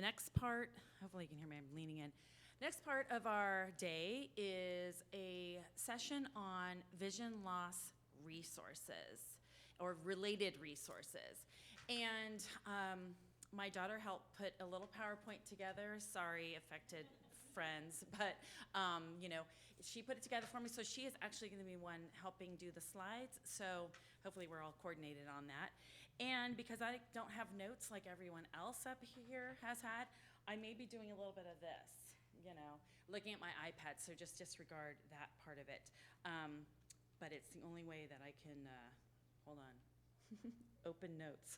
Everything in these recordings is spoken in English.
The next part, hopefully you can hear me, I'm leaning in. The next part of our day is a session on vision loss resources or related resources. And my daughter helped put a little PowerPoint together. Sorry, affected friends, but you know, she put it together for me, so she is actually going to be one helping do the slides. So hopefully we're all coordinated on that. And because I don't have notes like everyone else up here has had, I may be doing a little bit of this, you know, looking at my iPad, so just disregard that part of it. But it's the only way that I can, hold on, open notes,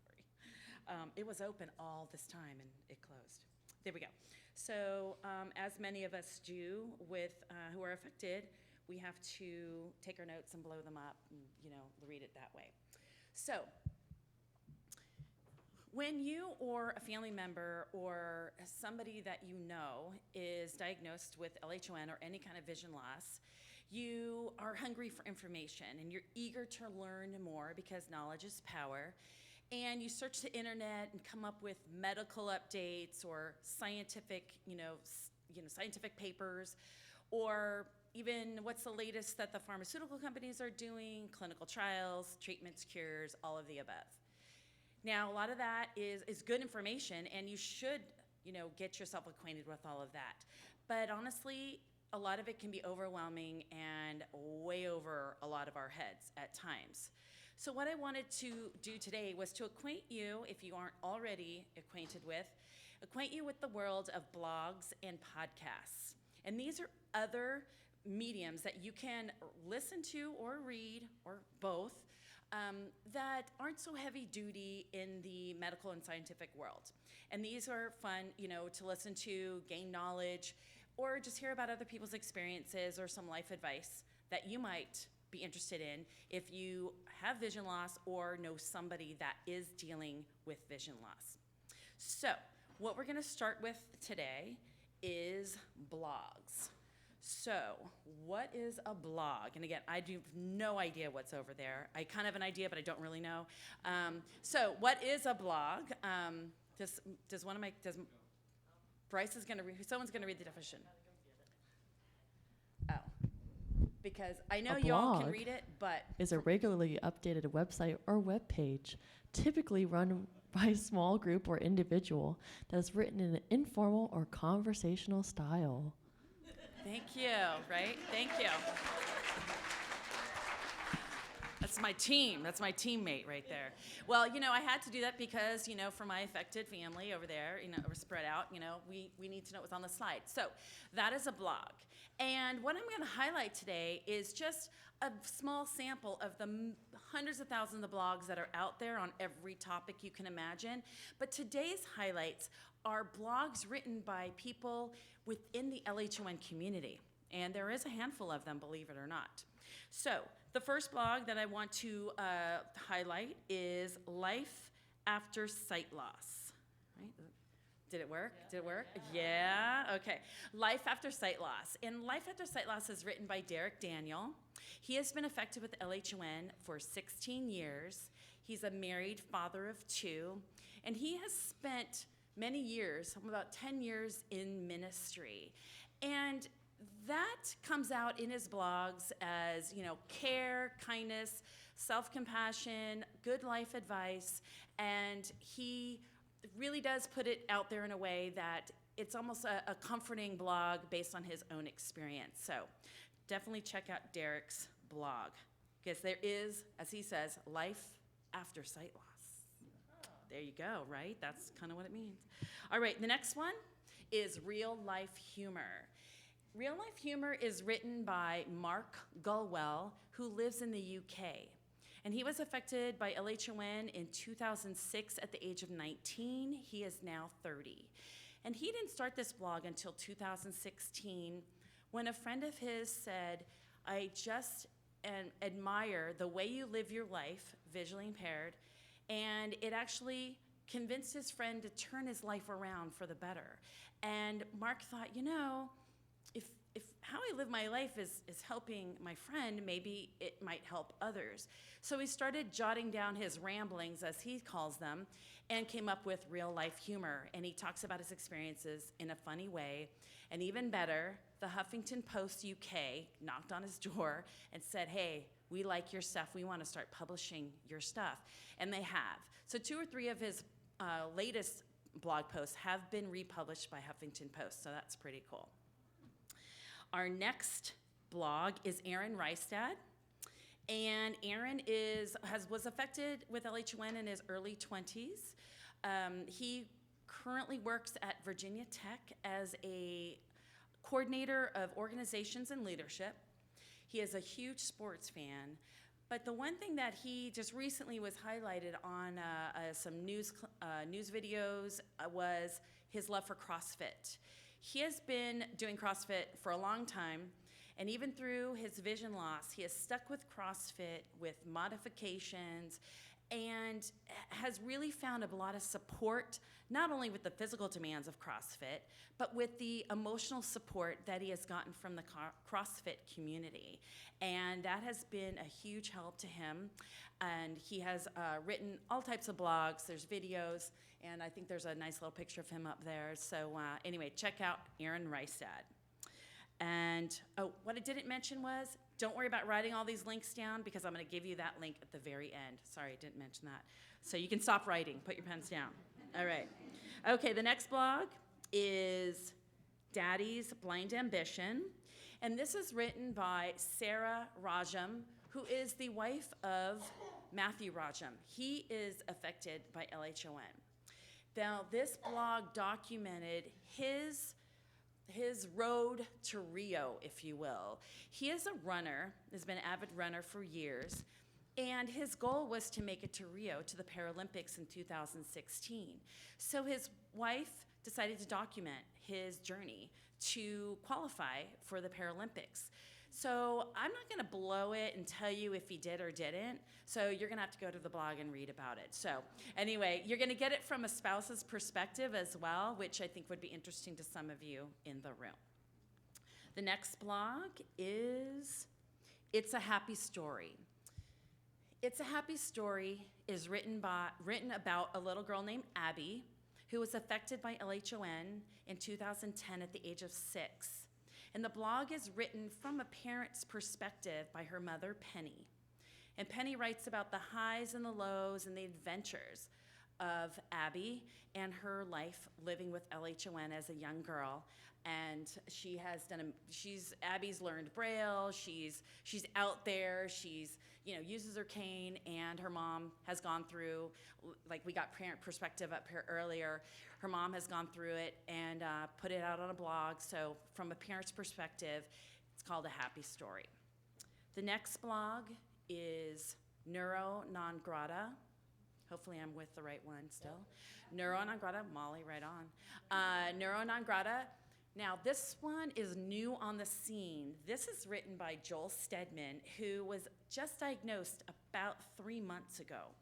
sorry. It was open all this time and it closed. There we go. So as many of us do with who are affected, we have to take our notes and blow them up and, you know, read it that way. So when you or a family member or somebody that you know is diagnosed with LHON or any kind of vision loss, you are hungry for information and you're eager to learn more because knowledge is power. And you search the internet and come up with medical updates or scientific, scientific papers, or even what's the latest that the pharmaceutical companies are doing, clinical trials, treatments, cures, all of the above. Now, a lot of that is good information, and you should, get yourself acquainted with all of that. But honestly, a lot of it can be overwhelming and way over a lot of our heads at times. So what I wanted to do today was to acquaint you, if you aren't already acquainted with the world of blogs and podcasts. And these are other mediums that you can listen to or read, or both, that aren't so heavy duty in the medical and scientific world. And these are fun, to listen to, gain knowledge, or just hear about other people's experiences or some life advice that you might be interested in if you have vision loss or know somebody that is dealing with vision loss. So what we're going to start with today is blogs. So what is a blog? And again, I do have no idea what's over there. I kind of have an idea, but I don't really know. So what is a blog? Bryce is going to read, someone's going to read the definition. Oh. Because I know y'all can read it, but is a regularly updated website or web page, typically run by a small group or individual, that is written in an informal or conversational style. Thank you, right? Thank you. That's my team. That's my teammate right there. Well, I had to do that because, for my affected family over there, we're spread out, we need to know what's on the slide. So that is a blog. And what I'm going to highlight today is just a small sample of the hundreds of thousands of blogs that are out there on every topic you can imagine. But today's highlights are blogs written by people within the LHON community. And there is a handful of them, believe it or not. So the first blog that I want to highlight is Life After Sight Loss. Right? Did it work? Did it work? Yeah. Okay. Life After Sight Loss. And Life After Sight Loss is written by Derek Daniel. He has been affected with LHON for 16 years. He's a married father of 2. And he has spent many years, about 10 years in ministry. And that comes out in his blogs as, care, kindness, self-compassion, good life advice, and he really does put it out there in a way that it's almost a comforting blog based on his own experience. So definitely check out Derek's blog, because there is, as he says, life after sight loss. There you go, right? That's kind of what it means. All right, the next one is Real Life Humor. Real Life Humor is written by Mark GUWELL, who lives in the UK. And he was affected by LHON in 2006 at the age of 19. He is now 30. And he didn't start this blog until 2016, when a friend of his said, I just admire the way you live your life, visually impaired, and it actually convinced his friend to turn his life around for the better. And Mark thought, if how I live my life is helping my friend, maybe it might help others. So he started jotting down his ramblings, as he calls them, and came up with real life humor. And he talks about his experiences in a funny way. And even better, the Huffington Post UK knocked on his door and said, hey, we like your stuff. We want to start publishing your stuff. And they have. So 2 or 3 of his latest blog posts have been republished by Huffington Post. So that's pretty cool. Our next blog is ARON REISTAD. And Aaron was affected with LHON in his early 20s. He currently works at Virginia Tech as a coordinator of organizations and leadership. He is a huge sports fan. But the one thing that he just recently was highlighted on some news videos was his love for CrossFit. He has been doing CrossFit for a long time. And even through his vision loss, he has stuck with CrossFit with modifications and has really found a lot of support, not only with the physical demands of CrossFit, but with the emotional support that he has gotten from the CrossFit community. And that has been a huge help to him. And he has written all types of blogs, there's videos, and I think there's a nice little picture of him up there. So anyway, check out ARON REISTAD. And what I didn't mention was, don't worry about writing all these links down because I'm going to give you that link at the very end. Sorry, I didn't mention that. So you can stop writing, put your pens down. All right. Okay, the next blog is Daddy's Blind Ambition. And this is written by Sarah RODJOM, who is the wife of Matthew RODJOM. He is affected by LHON. Now, this blog documented his road to Rio, if you will. He is a runner, has been an avid runner for years, and his goal was to make it to Rio, to the Paralympics in 2016. So his wife decided to document his journey to qualify for the Paralympics. So I'm not gonna blow it and tell you if he did or didn't, so you're gonna have to go to the blog and read about it. So anyway, you're gonna get it from a spouse's perspective as well, which I think would be interesting to some of you in the room. The next blog is It's a Happy Story. It's a Happy Story is written about a little girl named Abby who was affected by LHON in 2010 at the age of 6. And the blog is written from a parent's perspective by her mother, Penny. And Penny writes about the highs and the lows and the adventures of Abby and her life living with LHON as a young girl. And she has Abby's learned Braille, she's out there, she's, uses her cane, and her mom has gone through, like we got parent perspective up here earlier, her mom has gone through it and put it out on a blog. So from a parent's perspective, it's called A Happy Story. The next blog is Neuro Non Grata. Hopefully I'm with the right one still. Neuro Non Grata, Molly, right on. Neuro Non Grata. Now, this one is new on the scene. This is written by Joel Stedman, who was just diagnosed about 3 months ago.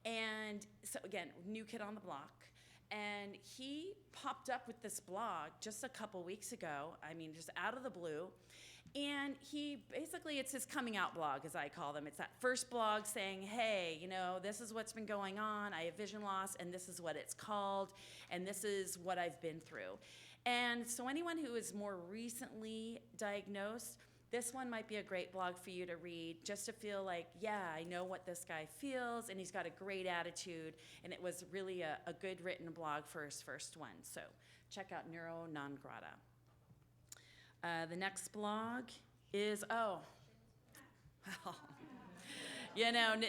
And so again, new kid on the block. And he popped up with this blog just a couple weeks ago, just out of the blue. And it's his coming out blog, as I call them. It's that first blog saying, hey, this is what's been going on. I have vision loss, and this is what it's called, and this is what I've been through. And so anyone who is more recently diagnosed, this one might be a great blog for you to read, just to feel like, yeah, I know what this guy feels, and he's got a great attitude, and it was really a good written blog for his first one. So check out Neuro Non Grata. The next blog is,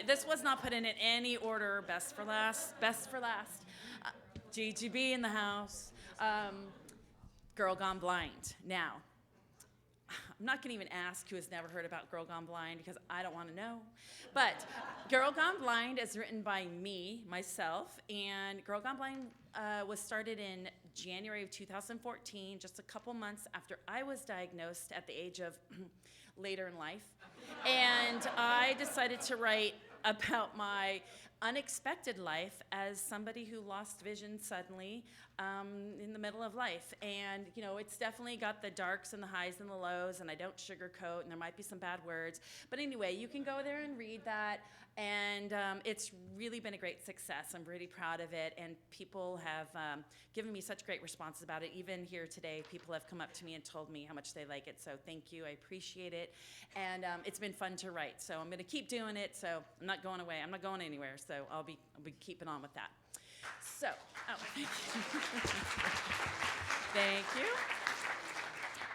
this was not put in any order, best for last. GGB in the house. Girl Gone Blind. Now, I'm not gonna even ask who has never heard about Girl Gone Blind because I don't wanna know. But Girl Gone Blind is written by myself, and Girl Gone Blind was started in January of 2014, just a couple months after I was diagnosed at the age of later in life. And I decided to write about my unexpected life as somebody who lost vision suddenly in the middle of life. And, you know, it's definitely got the darks and the highs and the lows, and I don't sugarcoat, and there might be some bad words. But anyway, you can go there and read that, and it's really been a great success. I'm really proud of it, and people have given me such great responses about it. Even here today, people have come up to me and told me how much they like it, so thank you, I appreciate it. And it's been fun to write, so I'm gonna keep doing it, so I'm not going away, I'm not going anywhere, so I'll be keeping on with that. So, oh, thank you. Thank you.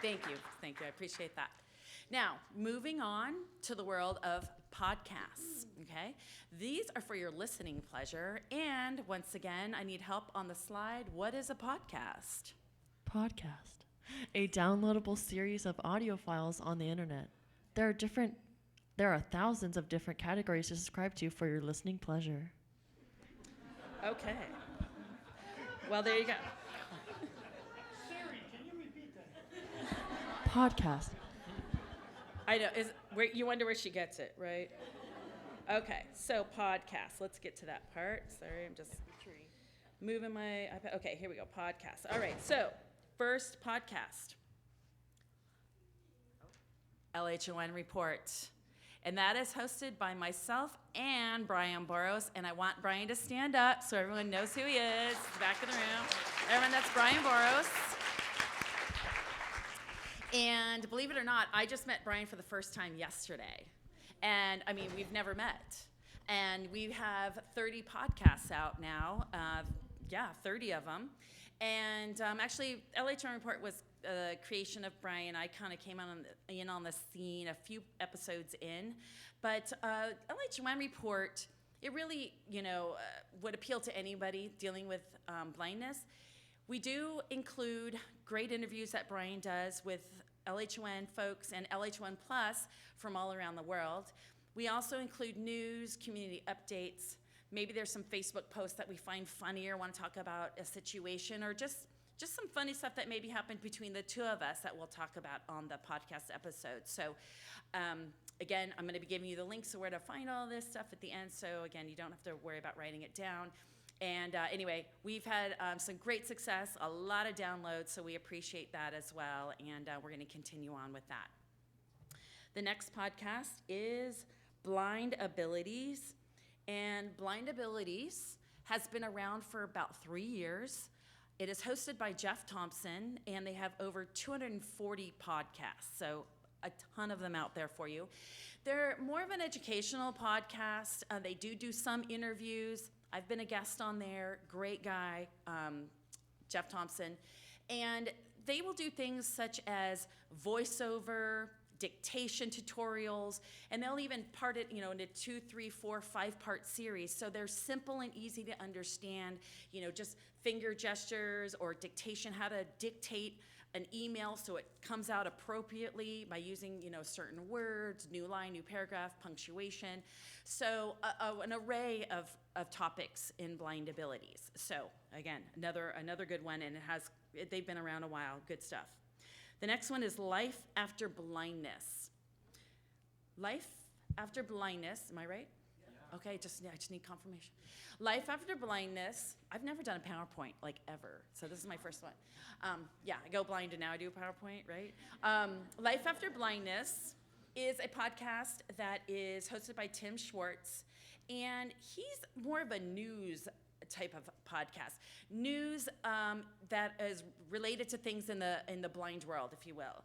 Thank you, thank you, I appreciate that. Now, moving on to the world of podcasts, okay? These are for your listening pleasure, and once again, I need help on the slide. What is a podcast? Podcast, a downloadable series of audio files on the internet. There are thousands of different categories to subscribe to for your listening pleasure. Okay. Well, there you go. Siri, can you repeat that? Podcast. I know. You wonder where she gets it, right? Okay, so podcast. Let's get to that part. Sorry, I'm just moving my iPad. Okay, here we go. Podcast. All right, so first podcast. LHON Report. And that is hosted by myself and Brian Boros. And I want Brian to stand up so everyone knows who he is. Back of the room. Everyone, that's Brian Boros. And believe it or not, I just met Brian for the first time yesterday. And I mean, we've never met. And we have 30 podcasts out now. 30 of them. And actually, LHON Report was a creation of Brian. I kind of came in on the scene a few episodes in. But LHON Report, it really, would appeal to anybody dealing with blindness. We do include great interviews that Brian does with LHON folks and LHON Plus from all around the world. We also include news, community updates. Maybe there's some Facebook posts that we find funny or want to talk about a situation, or just some funny stuff that maybe happened between the two of us that we'll talk about on the podcast episode. So again, I'm going to be giving you the links to where to find all this stuff at the end. So again, you don't have to worry about writing it down. And anyway, we've had some great success, a lot of downloads, so we appreciate that as well. And we're going to continue on with that. The next podcast is Blind Abilities. And Blind Abilities has been around for about 3 years. It is hosted by Jeff Thompson, and they have over 240 podcasts, so a ton of them out there for you. They're more of an educational podcast. They do some interviews. I've been a guest on there. Great guy, Jeff Thompson. And they will do things such as voiceover, dictation tutorials, and they'll even part it, into 2, 3, 4, 5-part series. So they're simple and easy to understand, just finger gestures or dictation, how to dictate an email so it comes out appropriately by using, certain words, new line, new paragraph, punctuation. So an array of topics in Blind Abilities. So again, another good one, and they've been around a while, good stuff. The next one is Life After Blindness. Life After Blindness, am I right? Yeah. Okay, I just need confirmation. Life After Blindness, I've never done a PowerPoint, ever, so this is my first one. I go blind and now I do PowerPoint, right? Life After Blindness is a podcast that is hosted by Tim Schwartz, and he's more of a news type of podcast. News that is related to things in the blind world, if you will.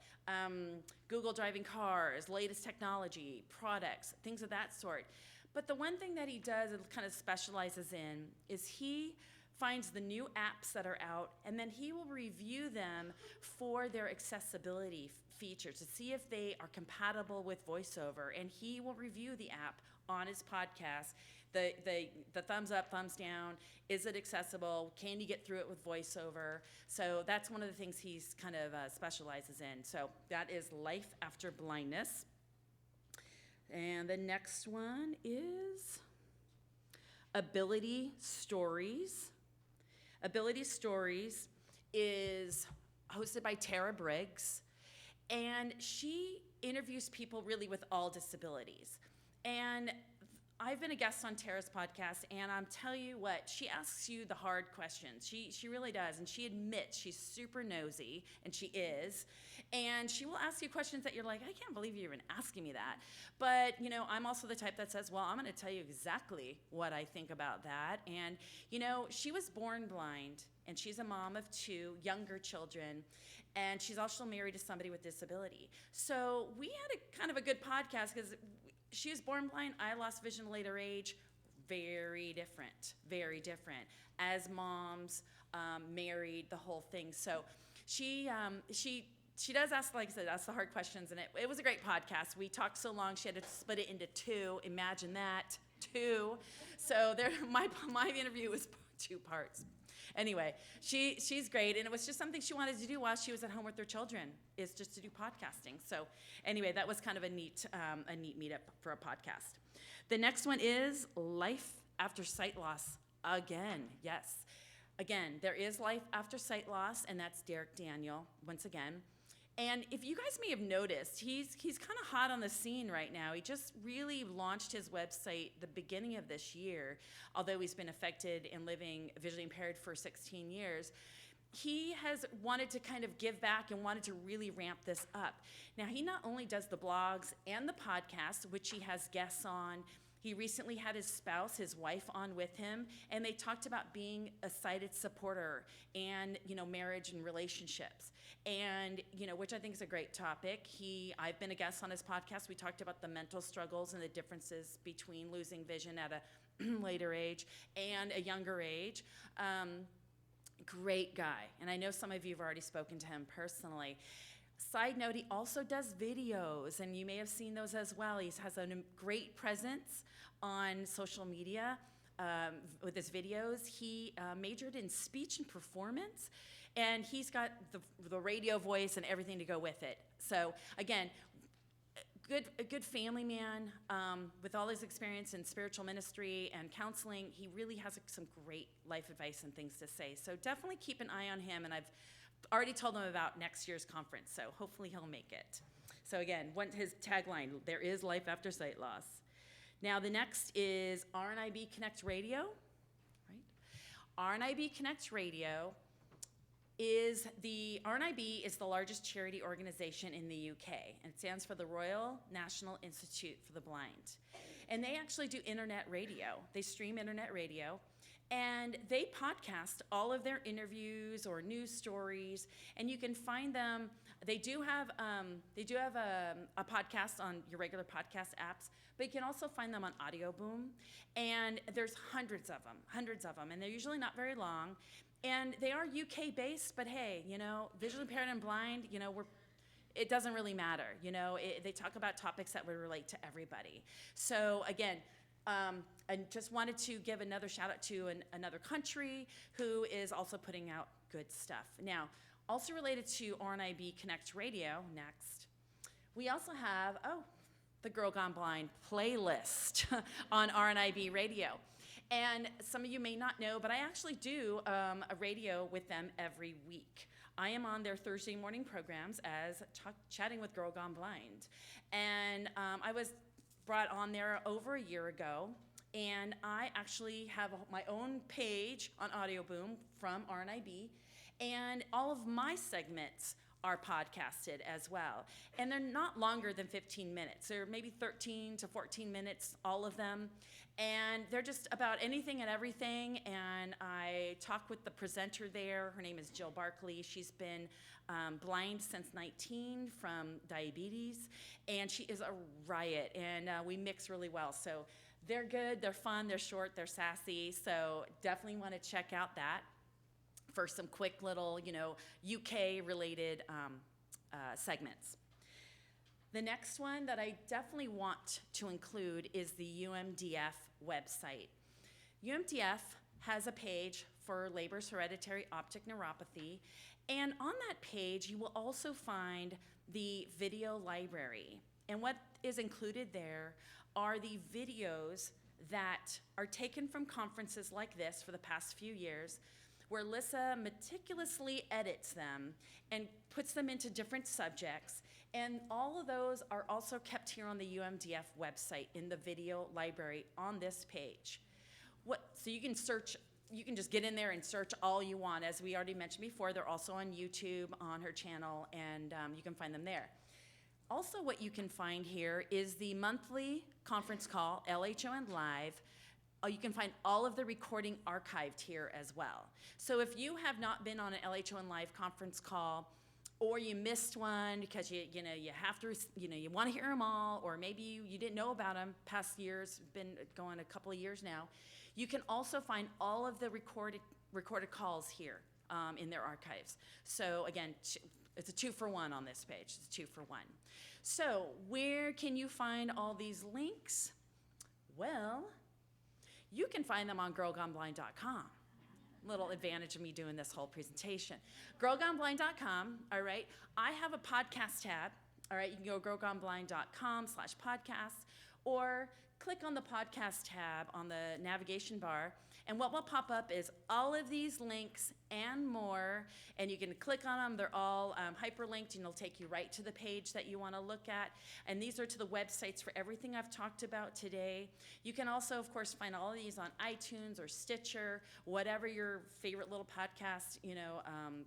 Google driving cars, latest technology, products, things of that sort. But the one thing that he does and kind of specializes in is he finds the new apps that are out, and then he will review them for their accessibility features to see if they are compatible with VoiceOver, and he will review the app on his podcast. The thumbs up, thumbs down, is it accessible? Can you get through it with VoiceOver? So that's one of the things he's kind of specializes in. So that is Life After Blindness. And the next one is Ability Stories. Ability Stories is hosted by Tara Briggs, and she interviews people really with all disabilities. And I've been a guest on Tara's podcast, and I'm telling you what, she asks you the hard questions. She really does, and she admits she's super nosy, and she is. And she will ask you questions that you're like, I can't believe you're even asking me that. But, you know, I'm also the type that says, well, I'm going to tell you exactly what I think about that. And, you know, she was born blind, and she's a mom of 2 younger children, and she's also married to somebody with disability. So we had a kind of a good podcast because she was born blind. I lost vision at a later age. Very different, very different. As moms, married, the whole thing. So she does ask, like I said, ask the hard questions, and it was a great podcast. We talked so long, she had to split it into 2. Imagine that, 2. So my interview was 2 parts. Anyway, she's great, and it was just something she wanted to do while she was at home with her children, is just to do podcasting. So anyway, that was kind of a neat meetup for a podcast. The next one is life after sight loss. Again, yes. Again, there is life after sight loss, and that's Derek Daniel, once again. And if you guys may have noticed, he's kind of hot on the scene right now. He just really launched his website the beginning of this year, although he's been affected and living visually impaired for 16 years. He has wanted to kind of give back and wanted to really ramp this up. Now, he not only does the blogs and the podcasts, which he has guests on. He recently had his spouse, his wife, on with him, and they talked about being a sighted supporter and, you know, marriage and relationships. And, you know, which I think is a great topic. I've been a guest on his podcast. We talked about the mental struggles and the differences between losing vision at a later age and a younger age. Great guy. And I know some of you have already spoken to him personally. Side note, he also does videos, and you may have seen those as well. He has a great presence on social media with his videos. He majored in speech and performance, and he's got the radio voice and everything to go with it. So again, a good family man with all his experience in spiritual ministry and counseling. He really has some great life advice and things to say. So definitely keep an eye on him, and I've already told him about next year's conference, so hopefully he'll make it. So again, his tagline, there is life after sight loss. Now the next is RNIB Connect Radio, right? RNIB Connect Radio RNIB is the largest charity organization in the UK, and it stands for the Royal National Institute for the Blind. And they actually do internet radio. They stream internet radio, and they podcast all of their interviews or news stories, and you can find them. They do have a podcast on your regular podcast apps, but you can also find them on Audio Boom. And there's hundreds of them, and they're usually not very long. And they are UK based, but hey, you know, visually impaired and blind, you know, it doesn't really matter. You know, they talk about topics that would relate to everybody. So again, I just wanted to give another shout out to another country who is also putting out good stuff. Now, also related to RNIB Connect Radio, next, we also have, the Girl Gone Blind playlist on RNIB Radio. And some of you may not know, but I actually do a radio with them every week. I am on their Thursday morning programs as Chatting with Girl Gone Blind. And I was brought on there over a year ago, and I actually have my own page on Audio Boom from RNIB, and all of my segments are podcasted as well. And they're not longer than 15 minutes. They're maybe 13 to 14 minutes, all of them. And they're just about anything and everything. And I talk with the presenter there. Her name is Jill Barkley. She's been blind since 19 from diabetes. And she is a riot. And we mix really well. So they're good, they're fun, they're short, they're sassy. So definitely want to check out that for some quick little, you know, UK-related segments. The next one that I definitely want to include is the UMDF website. UMDF has a page for Leber's hereditary optic neuropathy, and on that page you will also find the video library. And what is included there are the videos that are taken from conferences like this for the past few years, where Lissa meticulously edits them and puts them into different subjects. And all of those are also kept here on the UMDF website in the video library on this page. So you can search, you can just get in there and search all you want. As we already mentioned before, they're also on YouTube on her channel, and you can find them there. Also, what you can find here is the monthly conference call, LHON Live. You can find all of the recording archived here as well. So if you have not been on an LHON Live conference call, or you missed one because you have to, you want to hear them all, or maybe you didn't know about them past years, been going a couple of years now, you can also find all of the recorded calls here in their archives. So again, it's a 2-for-1 on this page. It's a 2-for-1. So where can you find all these links? Well, you can find them on girlgoneblind.com. Little advantage of me doing this whole presentation. Girlgoneblind.com, all right? I have a podcast tab, all right? You can go girlgoneblind.com/podcasts, or click on the podcast tab on the navigation bar, and what will pop up is all of these links and more, and you can click on them. They're all hyperlinked, and it'll take you right to the page that you want to look at, and these are to the websites for everything I've talked about today. You can also, of course, find all of these on iTunes or Stitcher, whatever your favorite little podcast,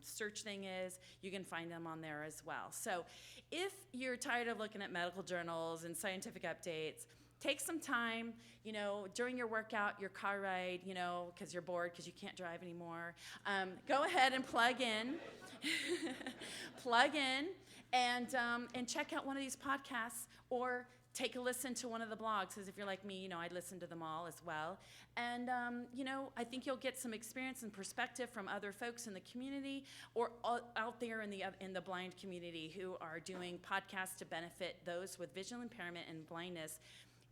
search thing is, you can find them on there as well. So if you're tired of looking at medical journals and scientific updates, take some time, during your workout, your car ride, because you're bored because you can't drive anymore. Go ahead and plug in, and check out one of these podcasts, or take a listen to one of the blogs, because if you're like me, I listen to them all as well. And, I think you'll get some experience and perspective from other folks in the community, or out there in the blind community who are doing podcasts to benefit those with visual impairment and blindness.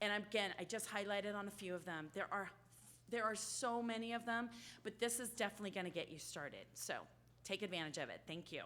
And again, I just highlighted on a few of them. There are so many of them, but this is definitely going to get you started. So take advantage of it. Thank you.